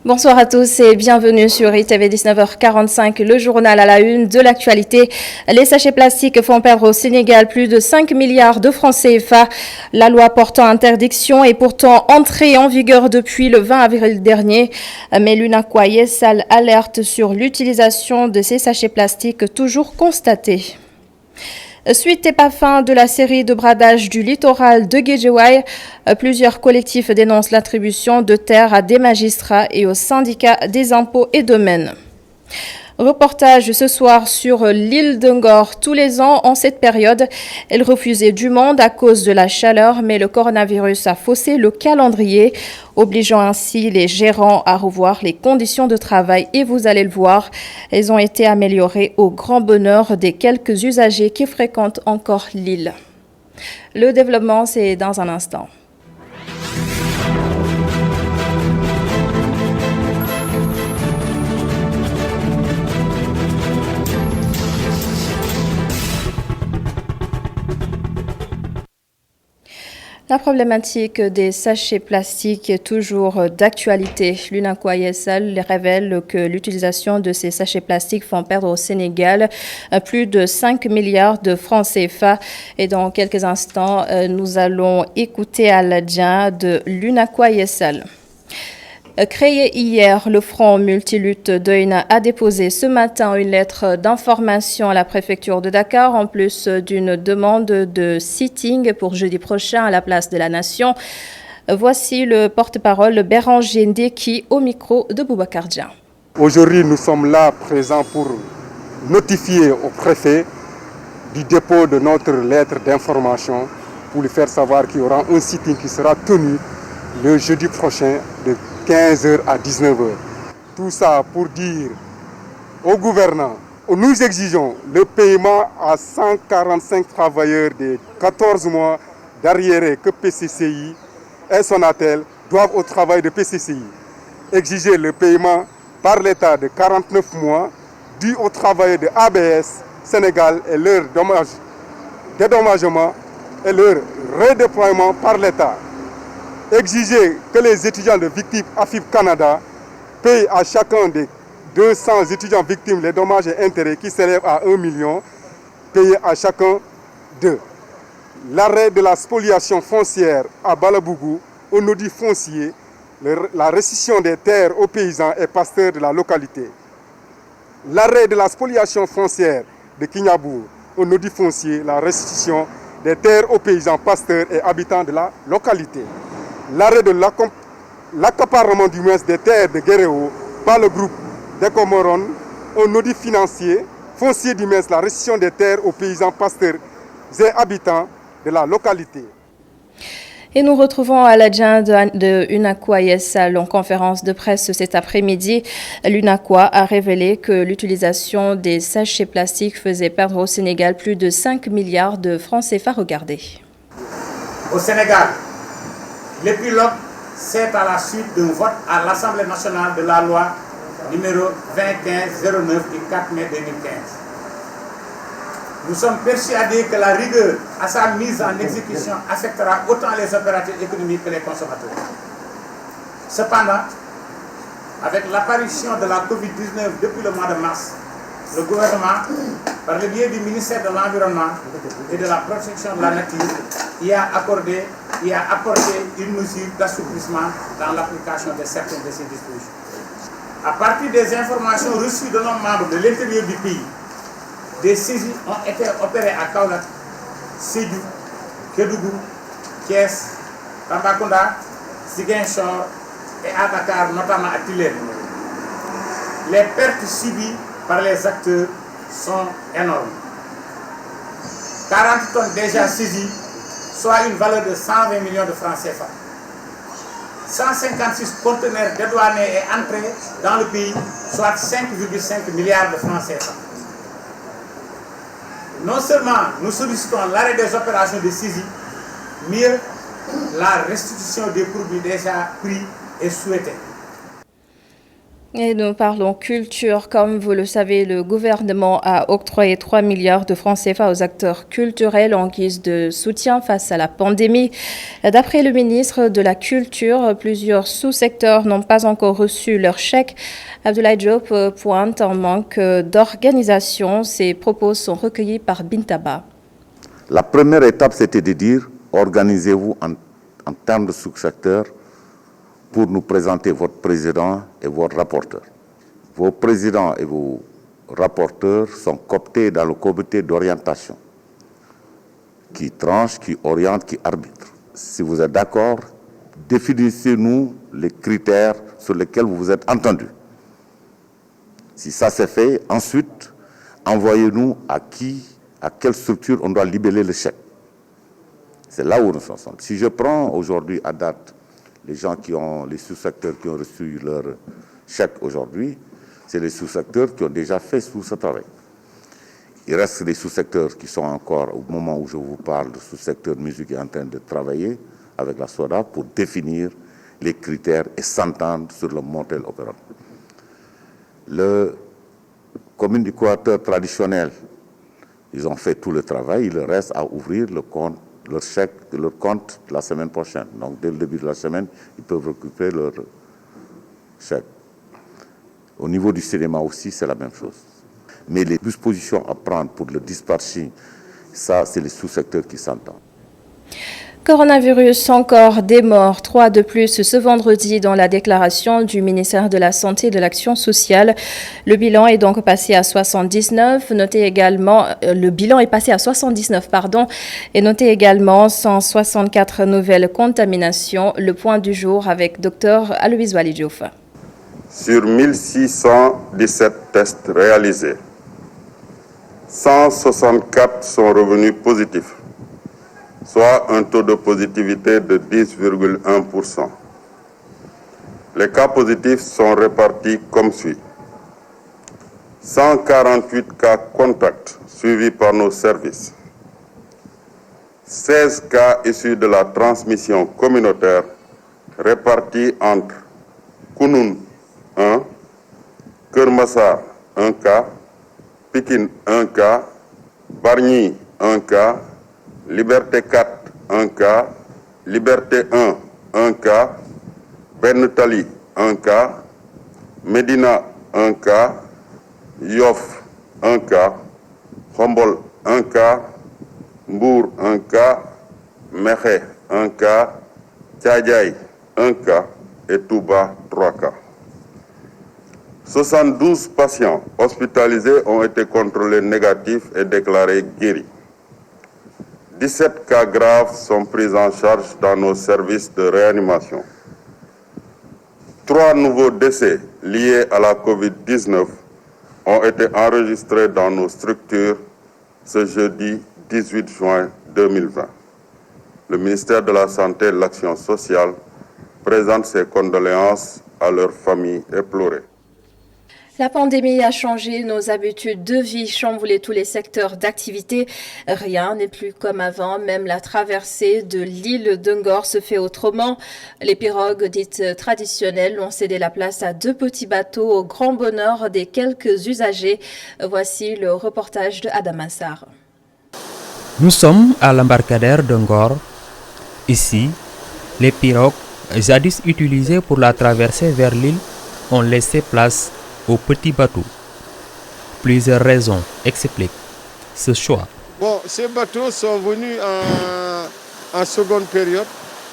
Bonsoir à tous et bienvenue sur ITV 19h45, le journal à la une de l'actualité. Les sachets plastiques font perdre au Sénégal plus de 5 milliards de francs CFA. La loi portant interdiction est pourtant entrée en vigueur depuis le 20 avril dernier. Mais l'UNACOIS Yessal alerte sur l'utilisation de ces sachets plastiques toujours constatés. Suite et pas fin de la série de bradage du littoral de Guédiawaye, plusieurs collectifs dénoncent l'attribution de terres à des magistrats et au syndicat des impôts et domaines. Reportage ce soir sur l'île de Ngor. Tous les ans, en cette période, elle refusait du monde à cause de la chaleur, mais le coronavirus a faussé le calendrier, obligeant ainsi les gérants à revoir les conditions de travail. Et vous allez le voir, elles ont été améliorées au grand bonheur des quelques usagers qui fréquentent encore l'île. Le développement, c'est dans un instant. La problématique des sachets plastiques est toujours d'actualité. L'UNACOIS Yessal révèle que l'utilisation de ces sachets plastiques font perdre au Sénégal plus de 5 milliards de francs CFA. Et dans quelques instants, nous allons écouter Aladien de l'UNACOIS Yessal. Créé hier, le Front Multilutte d'Oïna a déposé ce matin une lettre d'information à la préfecture de Dakar, en plus d'une demande de sitting pour jeudi prochain à la place de la Nation. Voici le porte-parole Béranger Ndeki au micro de Boubacar Dia. Aujourd'hui, nous sommes là présents pour notifier au préfet du dépôt de notre lettre d'information pour lui faire savoir qu'il y aura un sitting qui sera tenu le jeudi prochain de 15h à 19h. Tout ça pour dire aux gouvernants, nous exigeons le paiement à 145 travailleurs des 14 mois d'arriérés que PCCI et Sonatel doivent au travail de PCCI. Exiger le paiement par l'État de 49 mois dû aux travailleurs de ABS Sénégal et leur dédommagement et leur redéploiement par l'État. Exiger que les étudiants de Victime AFIP Canada payent à chacun des 200 étudiants victimes les dommages et intérêts qui s'élèvent à 1 million, payés à chacun d'eux. L'arrêt de la spoliation foncière à Balabougou, au nodi foncier, la restitution des terres aux paysans et pasteurs de la localité. L'arrêt de la spoliation foncière de Kignabou, au nodi foncier, la restitution des terres aux paysans, pasteurs et habitants de la localité. L'arrêt de l'accaparement du moins des terres de Guéréo par le groupe d'Ecomoron au nodi financier, foncier du moins la restitution des terres aux paysans, pasteurs et habitants de la localité. Et nous retrouvons Aladien de l'UNACOIS Yessal en conférence de presse cet après-midi. L'UNACOIS a révélé que l'utilisation des sachets plastiques faisait perdre au Sénégal plus de 5 milliards de francs CFA. Regardez. Au Sénégal, l'épilogue, c'est à la suite d'un vote à l'Assemblée nationale de la loi numéro 2015-09 du 4 mai 2015. Nous sommes persuadés que la rigueur à sa mise en exécution affectera autant les opérateurs économiques que les consommateurs. Cependant, avec l'apparition de la Covid-19 depuis le mois de mars, le gouvernement, par le biais du ministère de l'Environnement et de la Protection de la Nature, y a apporté une mesure d'assouplissement dans l'application de certaines de ces dispositions. À partir des informations reçues de nos membres de l'intérieur du pays, des saisies ont été opérées à Kaolack, Sédhiou, Kédougou, Thiès, Tambacounda, Ziguinchor et à Dakar, notamment à Tilène. Les pertes subies par les acteurs sont énormes. 40 tonnes déjà saisies, soit une valeur de 120 millions de francs CFA. 156 conteneurs dédouanés et entrés dans le pays, soit 5,5 milliards de francs CFA. Non seulement nous sollicitons l'arrêt des opérations de saisie, mais la restitution des produits déjà pris est souhaitée. Et nous parlons culture. Comme vous le savez, le gouvernement a octroyé 3 milliards de francs CFA aux acteurs culturels en guise de soutien face à la pandémie. D'après le ministre de la Culture, plusieurs sous-secteurs n'ont pas encore reçu leur chèque. Abdoulaye Diop pointe un manque d'organisation. Ses propos sont recueillis par Bintaba. La première étape, c'était de dire, organisez-vous en termes de sous-secteurs pour nous présenter votre président et votre rapporteur. Vos présidents et vos rapporteurs sont cooptés dans le comité d'orientation, qui tranche, qui oriente, qui arbitre. Si vous êtes d'accord, définissez-nous les critères sur lesquels vous vous êtes entendus. Si ça c'est fait, ensuite, envoyez-nous à quelle structure on doit libeller le chèque. C'est là où nous sommes. Si je prends aujourd'hui à date les gens les sous-secteurs qui ont reçu leur chèque aujourd'hui, c'est les sous-secteurs qui ont déjà fait tout ce travail. Il reste des sous-secteurs qui sont encore, au moment où je vous parle, le sous-secteur musique est en train de travailler avec la SODA pour définir les critères et s'entendre sur le modèle opératoire. Le commune du Équateur traditionnel, ils ont fait tout le travail, il leur reste à ouvrir leur chèque, leur compte la semaine prochaine. Donc, dès le début de la semaine, ils peuvent récupérer leur chèque. Au niveau du cinéma aussi, c'est la même chose. Mais les dispositions à prendre pour le dispatching, ça, c'est les sous-secteurs qui s'entendent. Coronavirus, encore des morts, 3 de plus ce vendredi dans la déclaration du ministère de la Santé et de l'Action sociale. Le bilan est donc passé à 79. Notez également, le bilan est passé à 79, et notez également 164 nouvelles contaminations. Le point du jour avec Dr Aloïse Walidjouf. Sur 1617 tests réalisés, 164 sont revenus positifs, soit un taux de positivité de 10,1%. Les cas positifs sont répartis comme suit. 148 cas contacts suivis par nos services. 16 cas issus de la transmission communautaire répartis entre Kounoun 1, Kermassar 1 cas, Pikine 1 cas, Bargny 1 cas, Liberté 4, 1 cas, Liberté 1, 1 cas, Ben Tali, 1 cas, Médina, 1 cas, Yoff, 1 cas, Khombol, 1 cas, Mbour, 1 cas, Mekhe, 1 cas, Thiadiaye, 1 cas et Touba, 3 cas. 72 patients hospitalisés ont été contrôlés négatifs et déclarés guéris. 17 cas graves sont pris en charge dans nos services de réanimation. 3 nouveaux décès liés à la COVID-19 ont été enregistrés dans nos structures ce jeudi 18 juin 2020. Le ministère de la Santé et de l'Action sociale présente ses condoléances à leurs familles éplorées. La pandémie a changé nos habitudes de vie, chamboulé tous les secteurs d'activité. Rien n'est plus comme avant, même la traversée de l'île de Ngor se fait autrement. Les pirogues dites traditionnelles ont cédé la place à 2 petits bateaux au grand bonheur des quelques usagers. Voici le reportage de Adam Assar. Nous sommes à l'embarcadère de Ngor. Ici, les pirogues, jadis utilisées pour la traversée vers l'île, ont laissé place aux petits bateaux. Plusieurs raisons expliquent ce choix. Bon, ces bateaux sont venus en seconde période.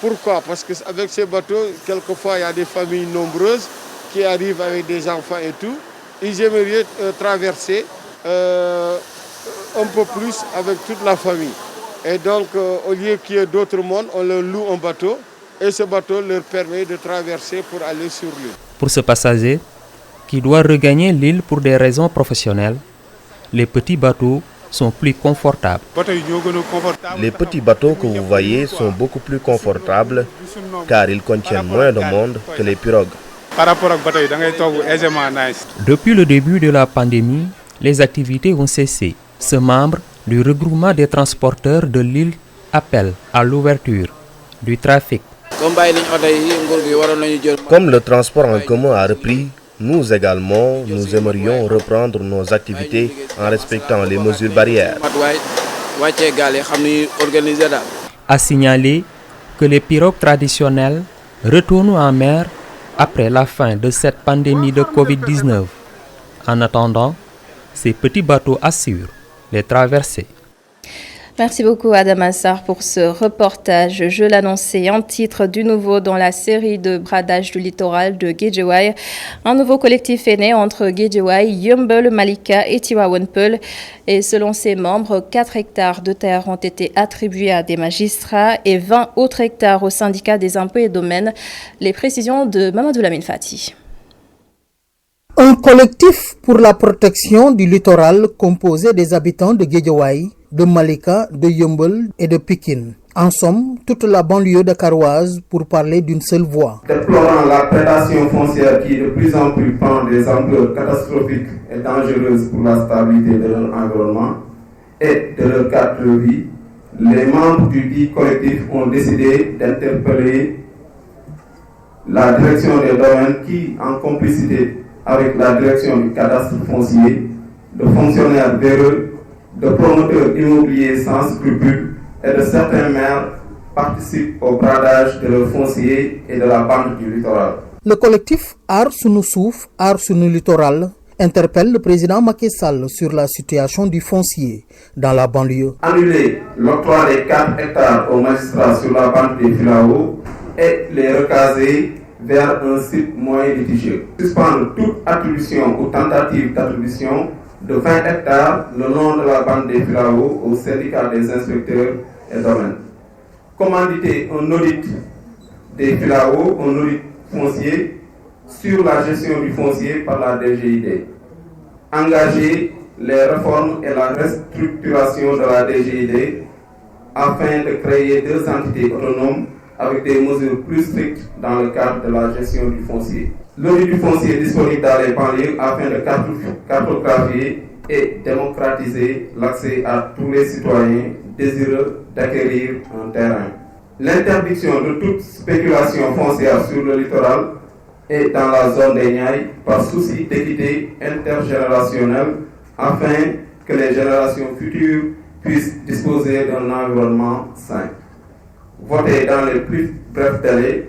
Pourquoi? Parce qu'avec ces bateaux, quelquefois, il y a des familles nombreuses qui arrivent avec des enfants et tout. Ils aimeraient traverser un peu plus avec toute la famille. Et donc, au lieu qu'il y ait d'autres mondes, on leur loue un bateau. Et ce bateau leur permet de traverser pour aller sur l'île. Pour ce passager, qui doit regagner l'île pour des raisons professionnelles, les petits bateaux sont plus confortables. Les petits bateaux que vous voyez sont beaucoup plus confortables car ils contiennent moins de monde que les pirogues. Depuis le début de la pandémie, les activités ont cessé. Ce membre du regroupement des transporteurs de l'île appelle à l'ouverture du trafic. Comme le transport en commun a repris, Nous également, nous aimerions reprendre nos activités en respectant les mesures barrières. A signalé que les pirogues traditionnelles retournent en mer après la fin de cette pandémie de Covid-19. En attendant, ces petits bateaux assurent les traversées. Merci beaucoup Adam Assar pour ce reportage. Je l'annonçais en titre du nouveau dans la série de bradage du littoral de Guédiawaye. Un nouveau collectif est né entre Guédiawaye, Yeumbeul, Malika et Tivaouane Peulh. Et selon ses membres, 4 hectares de terre ont été attribués à des magistrats et 20 autres hectares au syndicat des impôts et domaines. Les précisions de Mamadou Lamine Fati. Un collectif pour la protection du littoral composé des habitants de Guédiawaye, de Malika, de Yeumbeul et de Pikine. En somme, toute la banlieue dakaroise pour parler d'une seule voix. Déplorant la prédation foncière qui de plus en plus prend des ampleurs catastrophiques et dangereuses pour la stabilité de leur environnement et de leur cadre de vie, les membres du dit collectif ont décidé d'interpeller la direction des domaines qui, en complicité avec la direction du cadastre foncier, de fonctionnaires véreux, de promoteurs immobiliers sans scrupules et de certains maires participent au bradage de leurs fonciers et de la bande du littoral. Le collectif Aar Sunu Suuf, Aar Sunu Littoral interpelle le président Macky Sall sur la situation du foncier dans la banlieue. Annuler l'octroi des 4 hectares aux magistrats sur la bande des Filao et les recaser vers un site moins litigieux. Suspendre toute attribution ou tentative d'attribution de 20 hectares le long de la bande des Filao au syndicat des inspecteurs et domaines. Commanditer un audit des Filao, un audit foncier sur la gestion du foncier par la DGID. Engager les réformes et la restructuration de la DGID afin de créer 2 entités autonomes avec des mesures plus strictes dans le cadre de la gestion du foncier. L'audit du foncier est disponible dans les banlieues afin de cartographier et démocratiser l'accès à tous les citoyens désireux d'acquérir un terrain. L'interdiction de toute spéculation foncière sur le littoral et dans la zone des Niayes par souci d'équité intergénérationnelle afin que les générations futures puissent disposer d'un environnement sain. Voter dans les plus brefs délais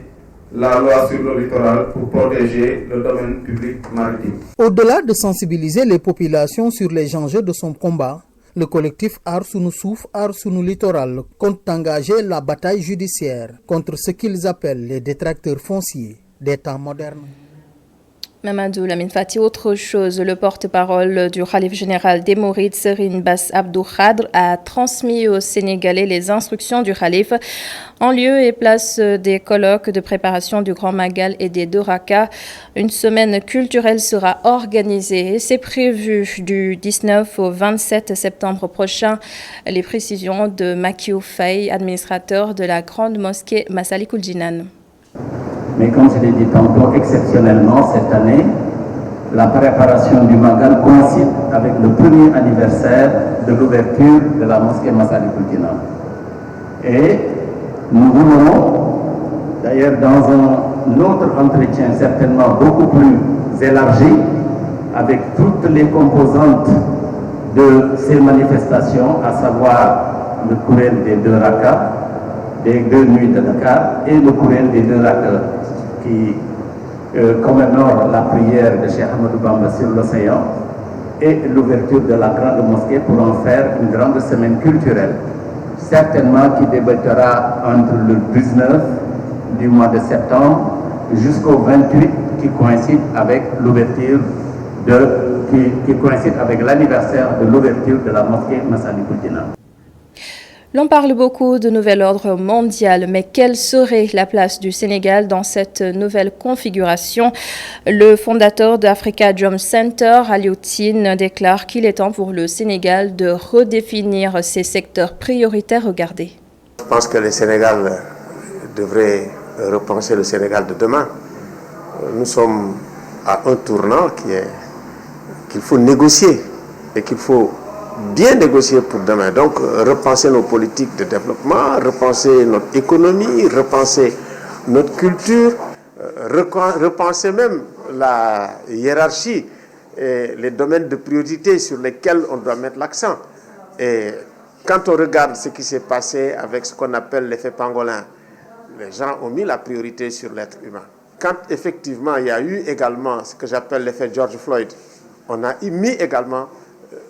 la loi sur le littoral pour protéger le domaine public maritime. Au-delà de sensibiliser les populations sur les enjeux de son combat, le collectif Aar Sunu Suuf, Aar Sunu Littoral compte engager la bataille judiciaire contre ce qu'ils appellent les détracteurs fonciers des temps modernes. Mamadou Lamine Fati, autre chose, le porte-parole du Khalif général des Mourides, Serigne Bass Abdou Khadr, a transmis aux Sénégalais les instructions du Khalif en lieu et place des colloques de préparation du Grand Magal et des 2 Rakas. Une semaine culturelle sera organisée et c'est prévu du 19 au 27 septembre prochain. Les précisions de Makiou Faye, administrateur de la grande mosquée Massalikul Jinan. Mais comme je l'ai dit tantôt, exceptionnellement, cette année, la préparation du Magal coïncide avec le premier anniversaire de l'ouverture de la mosquée Massalikul Jinan. Et nous voulons, d'ailleurs dans un autre entretien certainement beaucoup plus élargi, avec toutes les composantes de ces manifestations, à savoir le courriel des 2 Rakas, des 2 nuits de Dakar et le courriel des 2 Rakas qui commémore la prière de Cheikh Ahmadou Bamba sur l'océan et l'ouverture de la grande mosquée pour en faire une grande semaine culturelle, certainement qui débutera entre le 19 du mois de septembre jusqu'au 28 qui coïncide avec l'ouverture qui coïncide avec l'anniversaire de l'ouverture de la mosquée Massalikul Jinan. L'on parle beaucoup de nouvel ordre mondial, mais quelle serait la place du Sénégal dans cette nouvelle configuration? Le fondateur d'Africa Jom Center, Aliou Tine, déclare qu'il est temps pour le Sénégal de redéfinir ses secteurs prioritaires. Regardez. Je pense que le Sénégal devrait repenser le Sénégal de demain. Nous sommes à un tournant qu'il faut négocier et qu'il faut bien négocier pour demain. Donc, repenser nos politiques de développement, repenser notre économie, repenser notre culture, repenser même la hiérarchie et les domaines de priorité sur lesquels on doit mettre l'accent. Et quand on regarde ce qui s'est passé avec ce qu'on appelle l'effet pangolin, les gens ont mis la priorité sur l'être humain. Quand effectivement il y a eu également ce que j'appelle l'effet George Floyd, on a mis également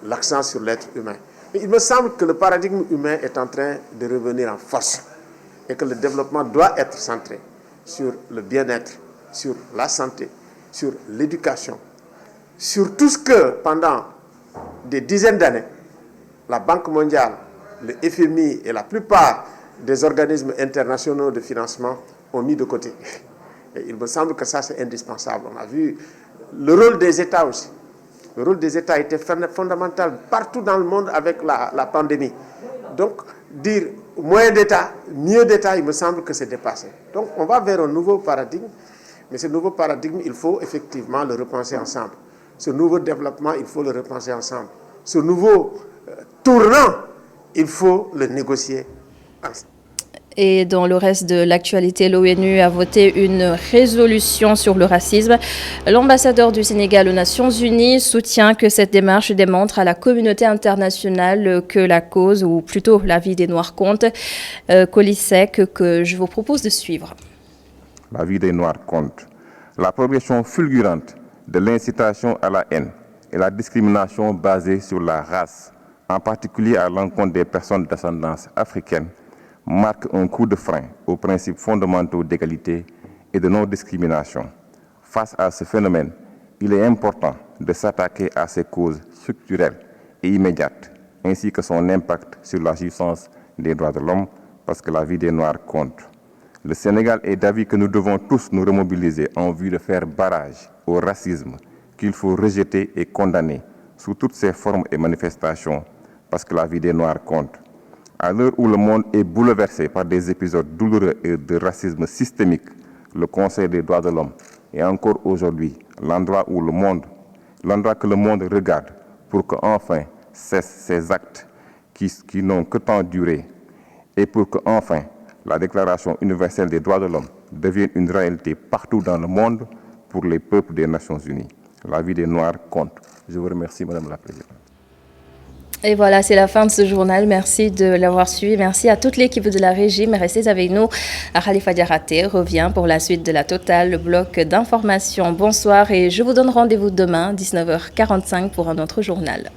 l'accent sur l'être humain. Mais il me semble que le paradigme humain est en train de revenir en force et que le développement doit être centré sur le bien-être, sur la santé, sur l'éducation, sur tout ce que pendant des dizaines d'années, la Banque mondiale, le FMI et la plupart des organismes internationaux de financement ont mis de côté. Et il me semble que ça, c'est indispensable. On a vu le rôle des États aussi. Le rôle des États était fondamental partout dans le monde avec la pandémie. Donc, dire moins d'État, mieux d'État, il me semble que c'est dépassé. Donc, on va vers un nouveau paradigme. Mais ce nouveau paradigme, il faut effectivement le repenser ensemble. Ce nouveau développement, il faut le repenser ensemble. Ce nouveau tournant, il faut le négocier ensemble. Et dans le reste de l'actualité, l'ONU a voté une résolution sur le racisme. L'ambassadeur du Sénégal aux Nations Unies soutient que cette démarche démontre à la communauté internationale que la cause, ou plutôt la vie des Noirs compte. Colisec, que je vous propose de suivre. La vie des Noirs compte. La progression fulgurante de l'incitation à la haine et la discrimination basée sur la race, en particulier à l'encontre des personnes d'ascendance africaine, marque un coup de frein aux principes fondamentaux d'égalité et de non-discrimination. Face à ce phénomène, il est important de s'attaquer à ses causes structurelles et immédiates, ainsi que son impact sur la jouissance des droits de l'homme, parce que la vie des Noirs compte. Le Sénégal est d'avis que nous devons tous nous remobiliser en vue de faire barrage au racisme qu'il faut rejeter et condamner sous toutes ses formes et manifestations, parce que la vie des Noirs compte. À l'heure où le monde est bouleversé par des épisodes douloureux et de racisme systémique, le Conseil des droits de l'homme est encore aujourd'hui l'endroit que le monde regarde pour qu'enfin cessent ces actes qui n'ont que tant duré et pour qu'enfin la Déclaration universelle des droits de l'homme devienne une réalité partout dans le monde pour les peuples des Nations Unies. La vie des Noirs compte. Je vous remercie, Madame la Présidente. Et voilà, c'est la fin de ce journal. Merci de l'avoir suivi. Merci à toute l'équipe de la régie. Restez avec nous. Khalifa Diaraté revient pour la suite de la totale, le bloc d'information. Bonsoir et je vous donne rendez-vous demain, 19h45, pour un autre journal.